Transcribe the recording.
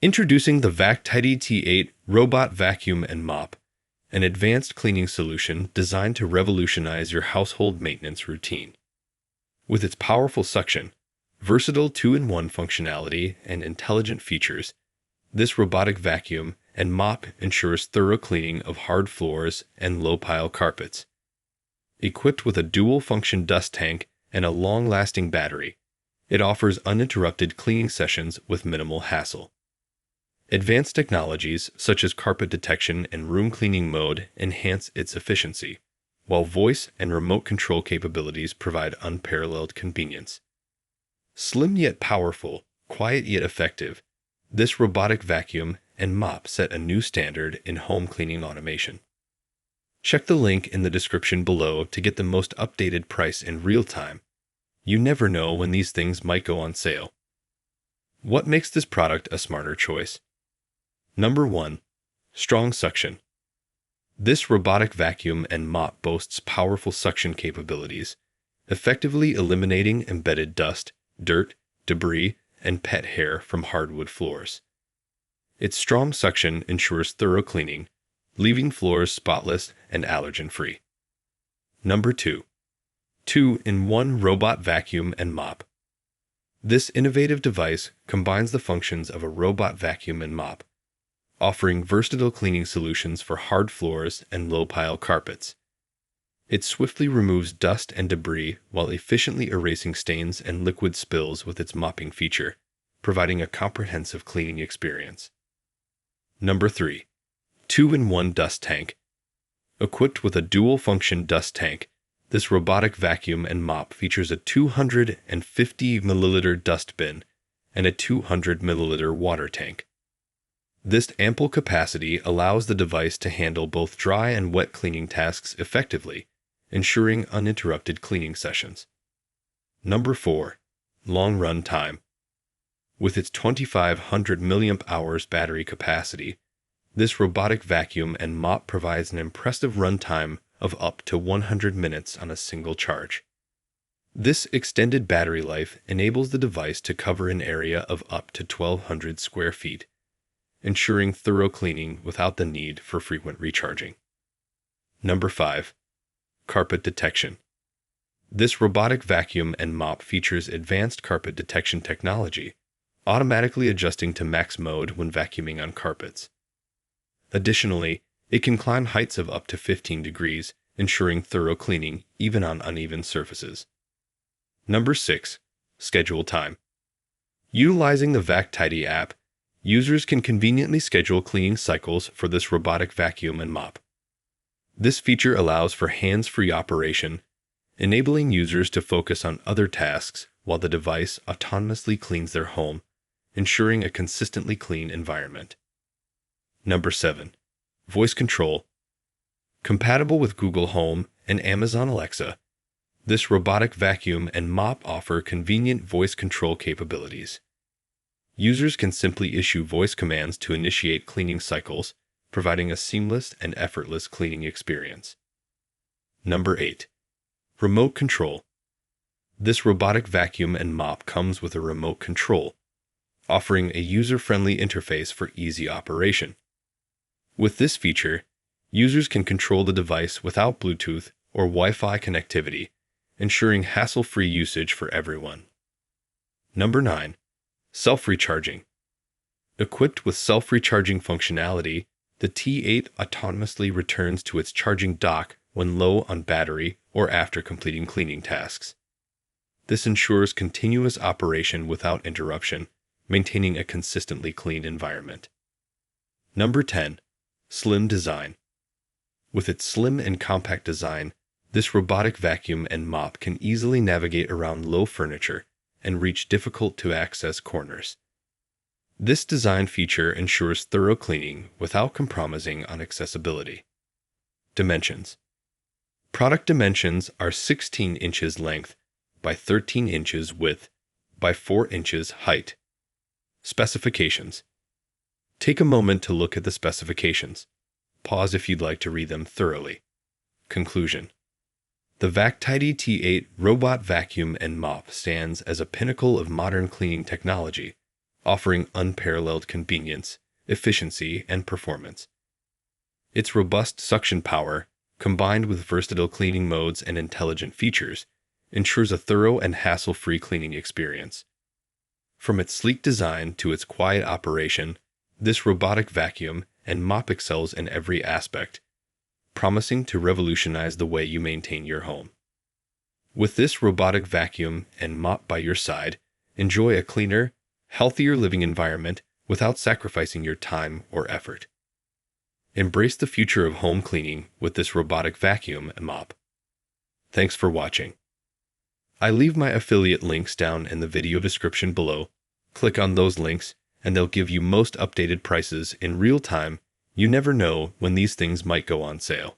Introducing the Vactidy T8 Robot Vacuum and Mop, an advanced cleaning solution designed to revolutionize your household maintenance routine. With its powerful suction, versatile 2-in-1 functionality, and intelligent features, this robotic vacuum and mop ensures thorough cleaning of hard floors and low-pile carpets. Equipped with a dual-function dust tank and a long-lasting battery, it offers uninterrupted cleaning sessions with minimal hassle. Advanced technologies such as carpet detection and room cleaning mode enhance its efficiency, while voice and remote control capabilities provide unparalleled convenience. Slim yet powerful, quiet yet effective, this robotic vacuum and mop set a new standard in home cleaning automation. Check the link in the description below to get the most updated price in real time. You never know when these things might go on sale. What makes this product a smarter choice? Number 1. Strong suction. This robotic vacuum and mop boasts powerful suction capabilities, effectively eliminating embedded dust, dirt, debris, and pet hair from hardwood floors. Its strong suction ensures thorough cleaning, leaving floors spotless and allergen-free. Number 2. 2-in-1 Robot Vacuum and Mop. This innovative device combines the functions of a robot vacuum and mop, offering versatile cleaning solutions for hard floors and low-pile carpets. It swiftly removes dust and debris while efficiently erasing stains and liquid spills with its mopping feature, providing a comprehensive cleaning experience. Number 3. 2-in-1 Dust Tank. Equipped with a dual-function dust tank, this robotic vacuum and mop features a 250 milliliter dust bin and a 200 milliliter water tank. This ample capacity allows the device to handle both dry and wet cleaning tasks effectively, ensuring uninterrupted cleaning sessions. Number 4. Long run time. With its 2,500 mAh battery capacity, this robotic vacuum and mop provides an impressive runtime of up to 100 minutes on a single charge. This extended battery life enables the device to cover an area of up to 1,200 square feet, ensuring thorough cleaning without the need for frequent recharging. Number 5. Carpet detection. This robotic vacuum and mop features advanced carpet detection technology, automatically adjusting to max mode when vacuuming on carpets. Additionally, it can climb heights of up to 15 degrees, ensuring thorough cleaning even on uneven surfaces. Number 6. Schedule time. Utilizing the Vactidy app, users can conveniently schedule cleaning cycles for this robotic vacuum and mop. This feature allows for hands-free operation, enabling users to focus on other tasks while the device autonomously cleans their home, ensuring a consistently clean environment. Number 7. Voice control. Compatible with Google Home and Amazon Alexa, this robotic vacuum and mop offer convenient voice control capabilities. Users can simply issue voice commands to initiate cleaning cycles, providing a seamless and effortless cleaning experience. Number 8. Remote control. This robotic vacuum and mop comes with a remote control, offering a user-friendly interface for easy operation. With this feature, users can control the device without Bluetooth or Wi-Fi connectivity, ensuring hassle-free usage for everyone. Number 9. Self-recharging. Equipped with self-recharging functionality, the T8 autonomously returns to its charging dock when low on battery or after completing cleaning tasks. This ensures continuous operation without interruption, maintaining a consistently clean environment. Number 10. Slim design. With its slim and compact design, this robotic vacuum and mop can easily navigate around low furniture and reach difficult-to-access corners. This design feature ensures thorough cleaning without compromising on accessibility. Dimensions. Product dimensions are 16 inches length by 13 inches width by 4 inches height. Specifications. Take a moment to look at the specifications. Pause if you'd like to read them thoroughly. Conclusion. The Vactidy T8 Robot Vacuum and Mop stands as a pinnacle of modern cleaning technology, offering unparalleled convenience, efficiency, and performance. Its robust suction power, combined with versatile cleaning modes and intelligent features, ensures a thorough and hassle-free cleaning experience. From its sleek design to its quiet operation, this robotic vacuum and mop excels in every aspect, promising to revolutionize the way you maintain your home. With this robotic vacuum and mop by your side, enjoy a cleaner, healthier living environment without sacrificing your time or effort. Embrace the future of home cleaning with this robotic vacuum and mop. Thanks for watching. I leave my affiliate links down in the video description below. Click on those links and they'll give you most updated prices in real time. You never know when these things might go on sale.